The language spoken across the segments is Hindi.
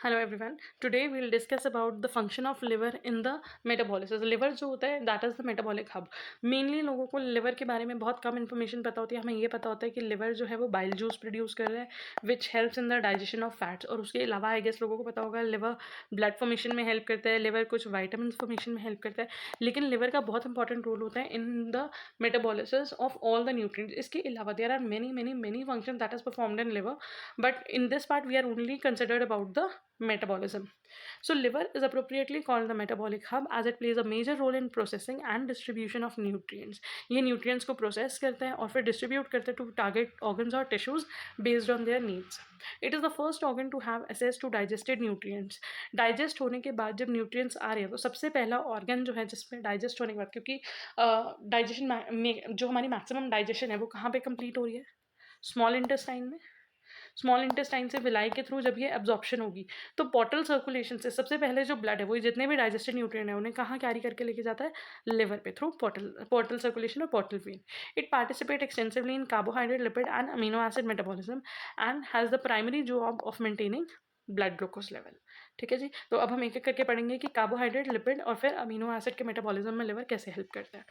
Hello everyone, today we will discuss about the function of liver in the metabolism. Liver जो होता है that is the metabolic hub. Mainly लोगों को लिवर के बारे में बहुत कम इन्फॉर्मेशन पता होती है। हमें ये पता होता है कि लिवर जो है वो बाइल जूस प्रोड्यूस कर रहा है which helps in the digestion of fats. और उसके अलावा आई गेस लोगों को पता होगा लिवर ब्लड फॉर्मेशन में हेल्प करता है, लिवर कुछ वाइटामिन फॉर्मेशन में हेल्प करता है। लेकिन लिवर का बहुत इंपॉर्टेंट रोल होता है in the metabolism of all the nutrients. इसके अलावा there are many function that is performed in liver, but in this part we are only considered about the metabolism. So liver is appropriately called the metabolic hub as it plays a major role in processing and distribution of nutrients. ये nutrients को process करता है और फिर distribute करता है to target organs और tissues based on their needs. It is the first organ to have access to digested nutrients. Digest होने के बाद जब nutrients आ रहे हैं तो सबसे पहला organ जो है जिसमें digest होने के बाद, क्योंकि digestion में जो हमारी maximum digestion है वो कहाँ पे complete हो रही है? स्मॉल इंटेस्टाइन में। स्मॉल इंटेस्टाइन से विलाई के थ्रू जब ये एब्जॉर्प्शन होगी तो पोर्टल सर्कुलेशन से सबसे पहले जो ब्लड है वो जितने भी डाइजेस्टेड न्यूट्रिएंट है उन्हें कहाँ कैरी करके लेके जाता है? लिवर पे, थ्रू पोर्टल सर्कुलेशन और portal vein. It participate extensively in carbohydrate, lipid and amino acid metabolism and has the primary job of maintaining blood glucose level. ठीक है जी, तो अब हम एक एक करके पढ़ेंगे कि कार्बोहाइड्रेट, लिपिड और फिर अमीनो एसिड के मेटाबॉलिज्म में लिवर कैसे हेल्प करता है.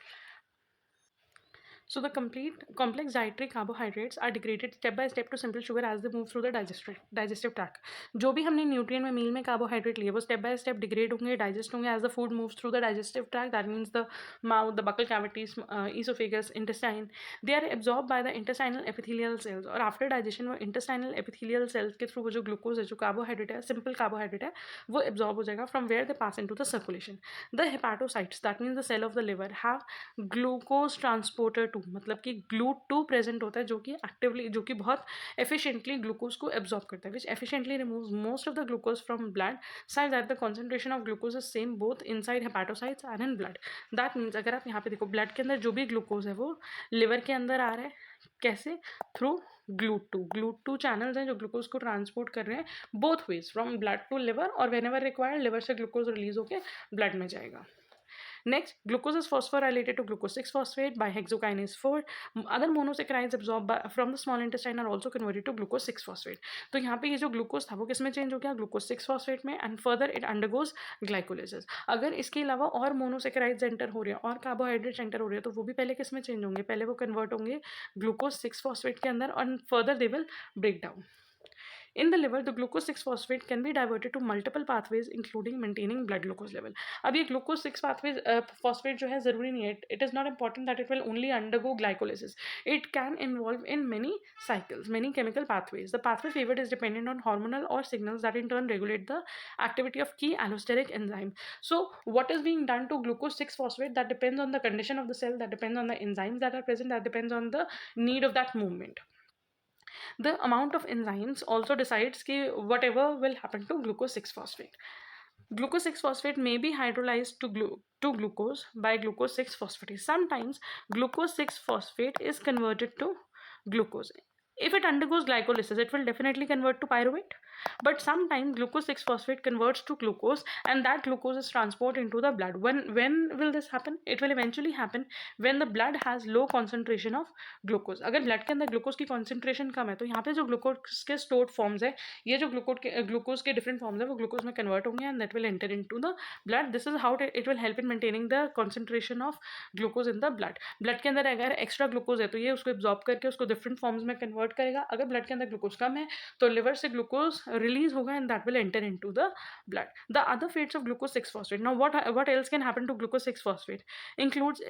So the complete complex dietary carbohydrates are degraded step by step to simple sugar as they move through the digestive tract. जो भी हमने न्यूट्रिएंट में मील में कार्बोहाइड्रेट लिए वो स्टेप बाय स्टेप डिग्रेड होंगे, डाइजेस्ट होंगे as the food moves through the digestive tract. That means the mouth, the buccal cavities, oesophagus, intestine. They are absorb by the intestinal epithelial cells. और आफ्टर डाइजेशन वो इंटेस्टाइनल एपिथेलियल सेल्स के थ्रू वो जो ग्लूकोज है, जो कार्बोहाइड्रेट है, सिंपल कार्बोहाइड्रेट है, वो एब्जॉर्ब हो जाएगा from where they pass into the circulation. The hepatocytes, that means the cell of the liver, have glucose transporter two, मतलब कि GLUT2 प्रेजेंट होता है जो कि एक्टिवली, जो कि बहुत एफिशिएंटली ग्लूकोज को एब्जॉर्ब करता है, which efficiently removes most of the glucose from blood such that the concentration of glucose is same both inside hepatocytes and in blood. That means अगर आप यहाँ पे देखो ब्लड के अंदर जो भी ग्लूकोज है वो लिवर के अंदर आ रहा है. कैसे? थ्रू GLUT2 चैनल्स हैं जो ग्लूकोज को ट्रांसपोर्ट कर रहे हैं both ways, from blood to liver, और वेन एवर रिक्वायर्ड लिवर से ग्लूकोज रिलीज होकर ब्लड में जाएगा. Next, glucose is phosphorylated to glucose 6-phosphate by hexokinase 4. Other monosaccharides absorbed from the small intestine are also converted to glucose 6-phosphate. तो यहाँ पे ये जो ग्लूकोज था वो किस में चेंज हो गया? ग्लूकोज 6-phosphate में, and further it undergoes glycolysis. अगर इसके अलावा और मोनोसेक्राइड्स एंटर हो रहे हैं और कार्बोहाइड्रेट्स एंटर हो रहे हैं तो वो भी पहले किस में चेंज होंगे? पहले वो कन्वर्ट होंगे ग्लूकोज 6-phosphate के अंदर, और further they will break down. In the liver, the glucose 6-phosphate can be diverted to multiple pathways, including maintaining blood glucose level. अब ये glucose 6 pathways phosphate जो है ज़रूरी नहीं है. It is not important that it will only undergo glycolysis. It can involve in many cycles, many chemical pathways. The pathway favored is dependent on hormonal or signals that in turn regulate the activity of key allosteric enzyme. So what is being done to glucose 6-phosphate, that depends on the condition of the cell, that depends on the enzymes that are present, that depends on the need of that movement. The amount of enzymes also decides ki whatever will happen to glucose 6-phosphate. Glucose 6-phosphate may be hydrolyzed to glucose by glucose 6-phosphatase. Sometimes glucose 6-phosphate is converted to glucose. If it undergoes glycolysis, it will definitely convert to pyruvate. But sometimes glucose 6-phosphate converts to glucose, and that glucose is transported into the blood. When will this happen? It will eventually happen when the blood has low concentration of glucose. अगर blood के अंदर glucose की concentration कम है तो यहाँ पे जो glucose के stored forms है, ये जो glucose के different forms है वो glucose में convert होंगे, and that will enter into the blood. This is how it will help in maintaining the concentration of glucose in the blood. Blood के अंदर अगर extra glucose है तो ये उसको absorb करके उसको different forms में convert करेगा. अगर blood के अंदर glucose कम है तो liver से glucose release होगा, and that will enter into the blood. The other fates of glucose 6-phosphate. Now what else can happen to glucose 6-phosphate? Includes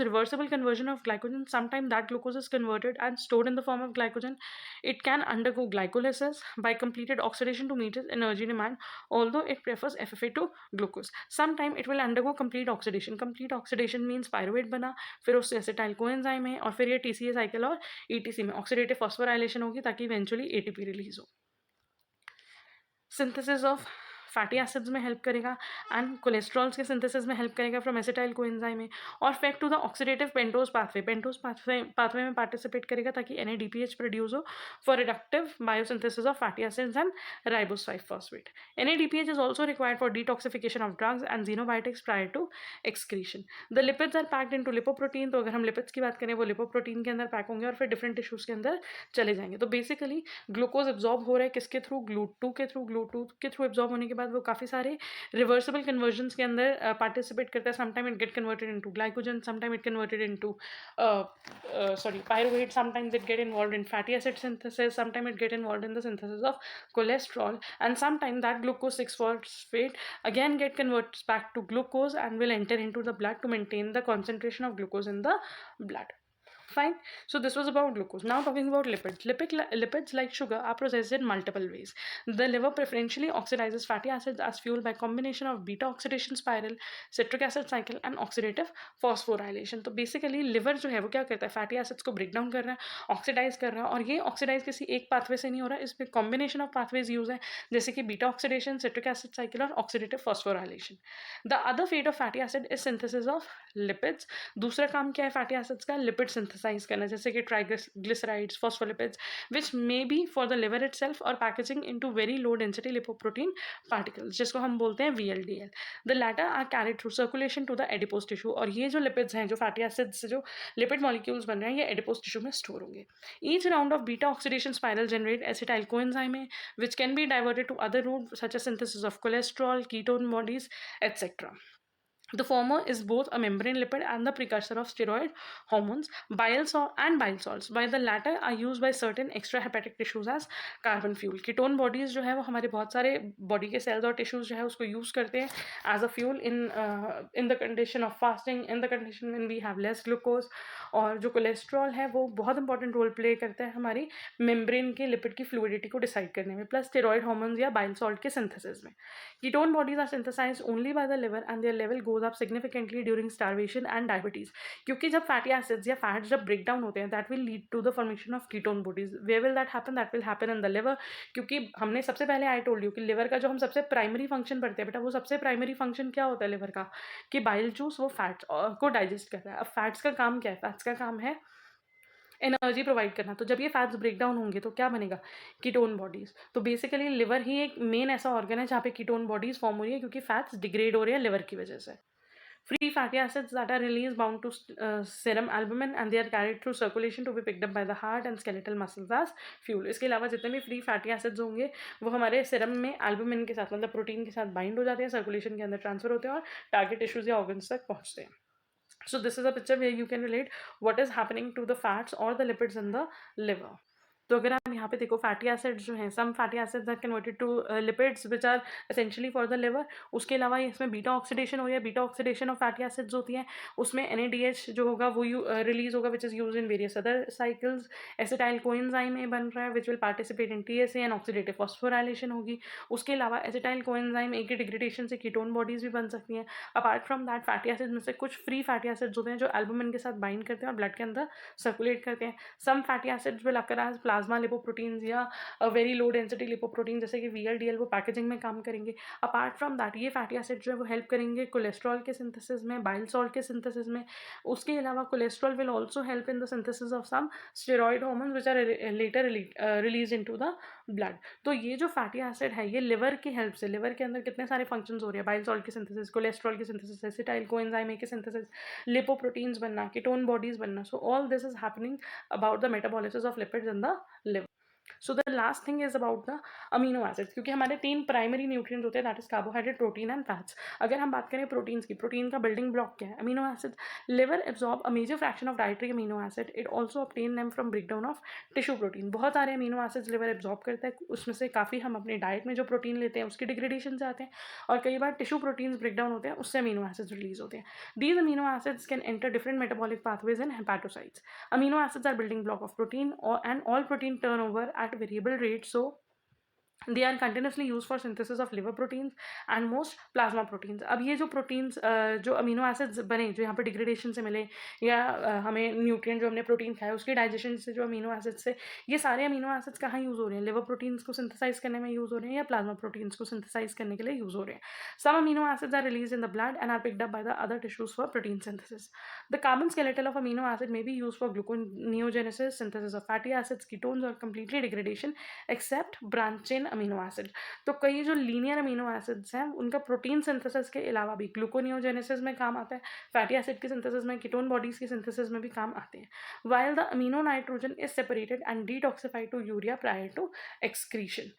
reversible conversion of glycogen. Sometimes that glucose is converted and stored in the form of glycogen. It can undergo glycolysis by completed oxidation to meet its energy demand, although it prefers FFA to glucose. Sometimes it will undergo complete oxidation. Complete oxidation means pyruvate बना, फिर उससे acetyl coenzyme है, और फिर ये TCA cycle और ETC में oxidative phosphorylation होगी ताकि eventually ATP release हो. Synthesis of फैटी एसिड्स में हेल्प करेगा एंड कोलेस्ट्रॉल्स के सिंथेसिस में हेल्प करेगा फ्रॉम एसिटाइल कोएंजाइम में, और fact to the oxidative pentose pathway में पार्टिसिपेट करेगा ताकि NADPH प्रोड्यूस हो for reductive biosynthesis of fatty acids and ribose 5-phosphate. NADPH is also required for detoxification of drugs and xenobiotics prior to excretion. The lipids are packed into lipoprotein. तो अगर हम लिपिड्स की बात करें वो लिपोप्रोटीन के अंदर पैक होंगे और फिर डिफरेंट टिश्यूज के अंदर चले जाएंगे. तो बेसिकली ग्लूकोज एब्जॉर्ब हो रहा है किसके थ्रू, GLUT2 के थ्रू. GLUT2 के थ्रू एब्जॉर्ब होने के बाद वो काफ़ी सारे रिवर्सिबल कन्वर्जन्स के अंदर पार्टिसिपेट करता है. Sometime it get converted into glycogen, sometime it converted into pyruvate, sometimes it get involved in fatty acid synthesis, sometimes it get involved in the synthesis of cholesterol, and sometimes that glucose 6-phosphate again get converts back to glucose and will enter into the blood to maintain the concentration of glucose in the blood. Fine. So this was about glucose. Now talking about lipids. Lipids like sugar are processed in multiple ways. The liver preferentially oxidizes fatty acids as fuel by combination of beta oxidation spiral, citric acid cycle and oxidative phosphorylation. तो basically liver जो है वो क्या करता है, fatty acids को break down कर रहा है, oxidize कर रहा है, और ये oxidize किसी एक pathway से नहीं हो रहा है, इसमें combination of pathways use है, जैसे कि beta oxidation, citric acid cycle और oxidative phosphorylation. The other fate of fatty acid is synthesis of lipids. दूसरा काम क्या है fatty acids का, lipid synthesis करना, जैसे कि triglycerides, phospholipids, which may be for the liver itself or packaging into very low density lipoprotein particles, जिसको हम बोलते हैं VLDL. The latter are carried through circulation to the adipose tissue. और ये जो lipids हैं, जो fatty acids से जो lipid molecules बन रहे हैं, ये adipose tissue में store होंगे. Each round of beta oxidation spiral generate acetyl coenzyme which can be diverted to other routes such as synthesis of cholesterol, ketone bodies, etc. The former is both a membrane lipid and the precursor of steroid hormones, bile salts, while the latter are used by certain extrahepatic tissues as carbon fuel. Ketone bodies जो है वो हमारे बहुत सारे body के cells और tissues जो है उसको use करते हैं as a fuel in the condition of fasting, in the condition when we have less glucose. और जो कोलेस्ट्रॉल है वो बहुत इंपॉर्टेंट रोल प्ले करता है हमारी मेम्ब्रेन के लिपिड की फ्लूइडिटी को डिसाइड करने में, प्लस स्टेरॉइड हार्मोन्स या बाइल सॉल्ट के सिंथेसिस में. Ketone bodies are synthesized only by the liver and their level goes up significantly during starvation and diabetes. क्योंकि जब फैटी एसिड्स या फैट्स जब ब्रेक डाउन होते हैं that will lead to the formation of ketone bodies. Where will that happen in the liver. क्योंकि हमने सबसे पहले आई टोल्ड यू कि लिवर का जो हम सबसे प्राइमरी फंक्शन पढ़ते हैं बेटा, वो सबसे प्राइमरी फंक्शन क्या होता है लिवर का, कि बाइल जूस वो फैट्स को डाइजेस्ट कर रहा है. अब फैट्स का काम क्या है, फैट्स का काम है एनर्जी प्रोवाइड करना. तो जब ये फैट्स ब्रेक डाउन होंगे तो क्या बनेगा, कीटोन बॉडीज. तो बेसिकली लिवर ही एक मेन ऐसा ऑर्गन है जहाँ पे कीटोन बॉडीज फॉर्म हो रही है क्योंकि फैट्स डिग्रेड हो रहे हैं लिवर की वजह से. Free fatty acids that are released bound to serum albumin and they are carried through circulation to be picked up by the heart and skeletal muscles as fuel. इसके अलावा जितने भी फ्री फैटी एसिड्स होंगे वो हमारे सीरम में एल्बुमिन के साथ मतलब प्रोटीन के साथ बाइंड हो जाते हैं, सर्कुलेशन के अंदर ट्रांसफर होते हैं और टारगेट टिश्यूज या ऑर्गन्स तक पहुँचते हैं. So this is a picture where you can relate what is happening to the fats or the lipids in the liver. तो अगर आप यहाँ पे देखो फैटी एसिड्स जो हैं, some fatty acids are converted to lipids which are essentially for the liver. उसके अलावा इसमें बीटा ऑक्सीडेशन हो रही है, beta oxidation of fatty acids होती है, उसमें NADH जो होगा वो रिलीज होगा which is use in various other cycles. Acetyl coenzyme A बन रहा है which will participate in TSA and oxidative phosphorylation होगी. उसके अलावा एसिटाइल कोएंजाइम ए की डिग्रेडेशन से कीटोन बॉडीज भी बन सकती हैं. Apart from that fatty acids में से कुछ फ्री फैटी एसिड्स होते हैं जो एल्बुमिन के साथ बाइंड करते हैं और ब्लड के अंदर सर्कुलेट करते हैं. Some fatty acids will occur as plasma lipoprotein या वेरी लो डेंसिटी लिपोप्रोटीन जैसे कि VLDL, वो पैकेजिंग में काम करेंगे. अपार्ट फ्रॉम दैट ये फैटी एसिड जो है वो हेल्प करेंगे कोलेस्ट्रॉल के सिंथेसिस में, बाइल सॉल्ट के सिंथेसिस में. उसके अलावा cholesterol will also help in the synthesis of some steroid hormones which are later release into the blood. तो ये जो फैटी एसिड है ये लिवर की हेल्प से, लिवर के अंदर कितने सारे फंक्शंस हो रहे हैं, बाइल सॉल्ट की सिंथेसिस, कोलेस्ट्रॉल की सिंथेसिस, एसिटाइल कोएंजाइम ए की सिंथेसिस, लिपोप्रोटीन्स बनना, कीटोन बॉडीज बनना. So all this is happening about the metabolism of lipids in the liver. So the last thing is about the amino acids, क्योंकि हमारे 3 प्राइमरी न्यूट्रिएंट्स होते हैं, that is carbohydrate, protein and fats. अगर हम बात करें प्रोटीन्स की, प्रोटीन का बिल्डिंग ब्लॉक क्या है, amino acids. Liver absorb a major fraction of dietary amino acid. It also obtain them from breakdown of tissue protein. बहुत सारे अमीनो एसिड्स लिवर एब्जॉर्ब करता है, उसमें से काफ़ी हम अपने डाइट में जो प्रोटीन लेते हैं उसकी डिग्रेडेशन से आते हैं, और कई बार टिश्यू प्रोटीन्स ब्रेकडाउन होते हैं उससे अमीनो एसिड्स रिलीज होते हैं. These amino acids can enter different metabolic pathways in hepatocytes. Amino acids are building block of protein and all protein turnover at variable rates. So they are continuously use for synthesis of liver proteins and most plasma proteins. अब ये जो प्रोटीन्स जो अमीनो एसिड्स बने जो यहाँ पर डिग्रेडेशन से मिले या हमें न्यूट्रिएंट जो हमने प्रोटीन खाया उसके डाइजेशन से जो अमीनो एसिड्स से, ये सारे अमीनो एसिड्स कहाँ यूज़ हो रहे हैं? लिवर प्रोटीन्स को सिंथेसाइज करने में यूज़ हो रहे हैं या प्लाज्मा प्रोटीन्स को सिंथेसाइज करने के लिए यूज़ हो रहे हैं। Some amino acids are release in the blood and are picked up by the other tissues for protein synthesis. The carbon skeletal of amino acid may be used for gluconeogenesis, synthesis of fatty acids, ketones, or completely degradation except branched chain amino acid। तो कई जो लीनियर अमीनो एसिड्स हैं उनका प्रोटीन सिंथेसिस के अलावा भी ग्लूकोनियोजेनेसिस में काम आता है, फैटी एसिड की सिंथेसिस में, कीटोन बॉडीज की सिंथेसिस में भी काम आते हैं। While the amino nitrogen is separated and detoxified to urea prior to excretion.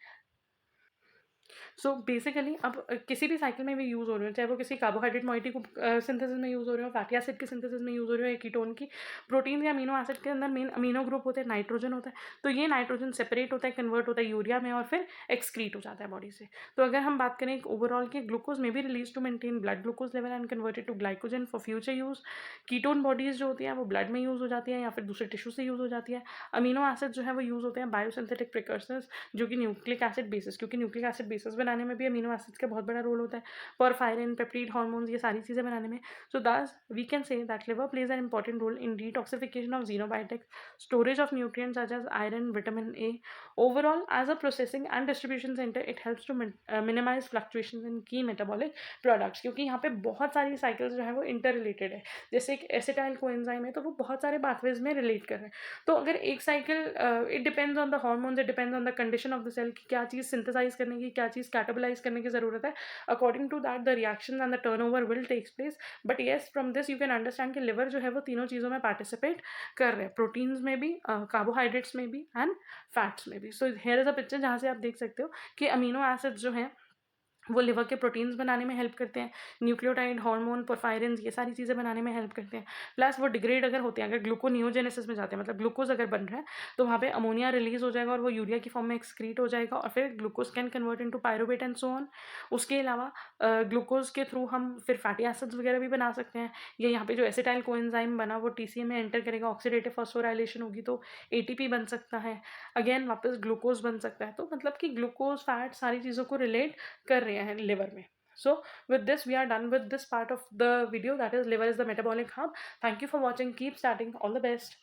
So basically अब किसी भी साइकिल में भी यूज़ हो रहे हो, चाहे वो किसी कार्बोहाइड्रेट मॉइटी को सिंथेसिस में यूज़ हो रहे हो, फैटी एसिड की सिंथेसिस में यूज़ हो रहे हो या कीटोन की, प्रोटीन या अमीनो एसिड के अंदर मेन अमीनो ग्रुप होते हैं, नाइट्रोजन होता है। तो ये नाइट्रोजन सेपरेट होता है, कन्वर्ट होता है यूरिया में और फिर एक्सक्रीट हो जाता है बॉडी से। तो अगर हम बात करें ओवरऑल की, ग्लूकोज में भी release to maintain blood glucose level and converted to glycogen for future use. Ketone bodies जो होती हैं वो ब्लड में यूज़ हो जाती है या फिर दूसरे टिश्यू से यूज़ हो जाती है। अमीनो एसिड जो है वो यूज़ होते हैं बायोसिंथेटिक प्रिकर्सर्स जो कि न्यूक्लिक एसिड बेसिस, क्योंकि न्यूक्लिक एसिड बेसिस बनाने में भी अमीनो एसिड्स का बहुत बड़ा रोल होता है, porphyrin, पेप्टिड हार्मोन्स, ये सारी चीज़ें बनाने में। So thus we can say that liver plays an important role in detoxification of xenobiotics, storage of nutrients such as iron, vitamin A. Overall, as a processing and distribution center, it helps to minimize fluctuations in key metabolic products, क्योंकि यहाँ पे बहुत सारी साइकिल्स जो है वो इंटर रिलेटेड है। जैसे एक एसिटाइल कोएंजाइम है तो वो बहुत सारे पाथवेज में रिलेट कर रहे हैं। तो अगर एक cycle, it depends on the hormones, it depends on the condition of the cell कि क्या चीज़ सिंथेसाइज करने की, क्या चीज़ कैटाबलाइज करने की ज़रूरत है। According to that the reaction and the turnover will takes place. But yes, from this you can understand कि लिवर जो है वो तीनों चीज़ों में पार्टिसिपेट कर रहे हैं, प्रोटीन्स में भी, कार्बोहाइड्रेट्स में भी एंड फैट्स में भी। So here is a picture जहाँ से आप देख सकते हो कि अमीनो एसिड्स जो हैं वो लिवर के प्रोटीन्स बनाने में हेल्प करते हैं, न्यूक्लियोटाइड, हार्मोन, पोरफायरिन्स, ये सारी चीज़ें बनाने में हेल्प करते हैं। प्लस वो डिग्रेड अगर होते हैं, अगर ग्लूकोनियोजेनेसिस में जाते हैं, मतलब ग्लूकोज अगर बन रहा है तो वहाँ पे अमोनिया रिलीज हो जाएगा और वो यूरिया की फॉर्म में एक्सक्रीट हो जाएगा और फिर glucose can convert into pyruvate and so on. उसके अलावा ग्लूकोज के थ्रू हम फिर फैटी एसिड्स वगैरह भी बना सकते हैं। ये यहाँ पे जो एसिटाइल कोएंजाइम बना वो टीसीए में एंटर करेगा, ऑक्सीडेटिव फॉस्फोराइलेशन होगी तो एटीपी बन सकता है, अगेन वापस ग्लूकोज बन सकता है। तो मतलब कि ग्लूकोज, फैट, सारी चीज़ों को रिलेट कर रहे हैं लिवर में। So with this we are done with this part of the video, that is liver is the metabolic hub. Thank you for watching. Keep starting. All the best.